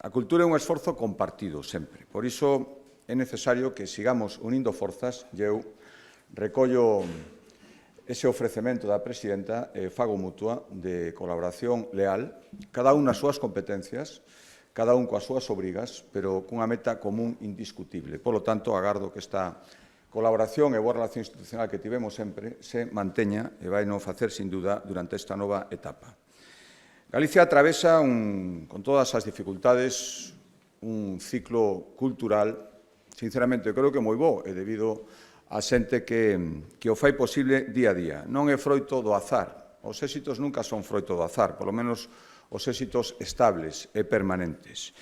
A cultura é un esforzo compartido sempre. Por iso é necesario que sigamos unindo forzas e eu recollo ese ofrecemento da presidenta e fago mutua de colaboración leal, cada un nas súas competencias, cada un coas súas obrigas, pero cunha meta común indiscutible. Por lo tanto, agardo que esta colaboración e boa relación institucional que tivemos sempre se manteña e vai non facer, sin duda, durante esta nova etapa. Galicia atravesa, con todas as dificultades, un ciclo cultural, sinceramente, creo que moi bo, e debido a xente que o fai posible día a día. Non é froito do azar. Os éxitos nunca son froito do azar, polo menos os éxitos estables e permanentes.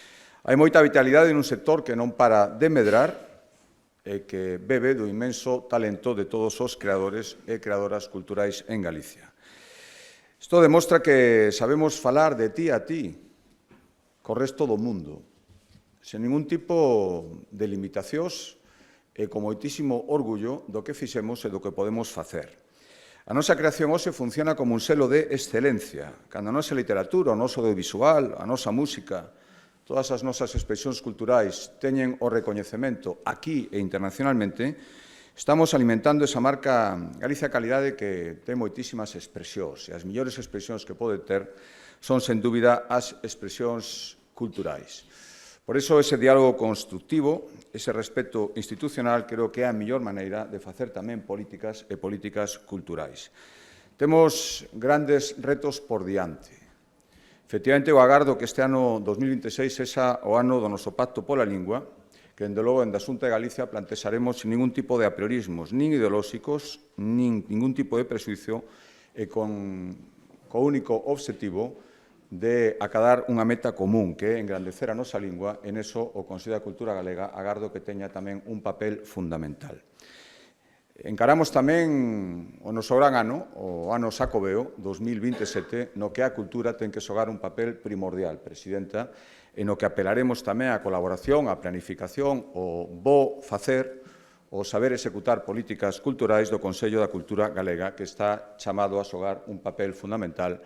Hai moita vitalidade nun sector que non para de medrar e que bebe do inmenso talento de todos os creadores e creadoras culturais en Galicia. Isto demostra que sabemos falar de ti a ti co resto do mundo, sen ningún tipo de limitacións e con moitísimo orgullo do que fixemos e do que podemos facer. A nosa creación hoxe funciona como un selo de excelencia, cando a nosa literatura, o noso audiovisual, a nosa música, todas as nosas expresións culturais teñen o recoñecemento aquí e internacionalmente, estamos alimentando esa marca Galicia Calidade que ten moitísimas expresións, e as millores expresións que pode ter son, sen dúbida, as expresións culturais. Por iso, ese diálogo constructivo, ese respeto institucional, creo que é a mellor maneira de facer tamén políticas e políticas culturais. Temos grandes retos por diante. Efectivamente, eu agardo que este ano 2026 sexa o ano do noso pacto pola lingua, que, dende logo, en da Xunta de Galicia plantexaremos sin ningún tipo de apriorismos, nin ideolóxicos, nin ningún tipo de presuizo, e co único obxectivo de acadar unha meta común, que é engrandecer a nosa lingua, e neso o Consello da Cultura Galega agardo que teña tamén un papel fundamental. Encaramos tamén o noso gran ano, o ano Xacobeo 2027, no que a cultura ten que xogar un papel primordial, Presidenta, e no que apelaremos tamén á colaboración, á planificación, o bo facer, o saber executar políticas culturais do Consello da Cultura Galega, que está chamado a xogar un papel fundamental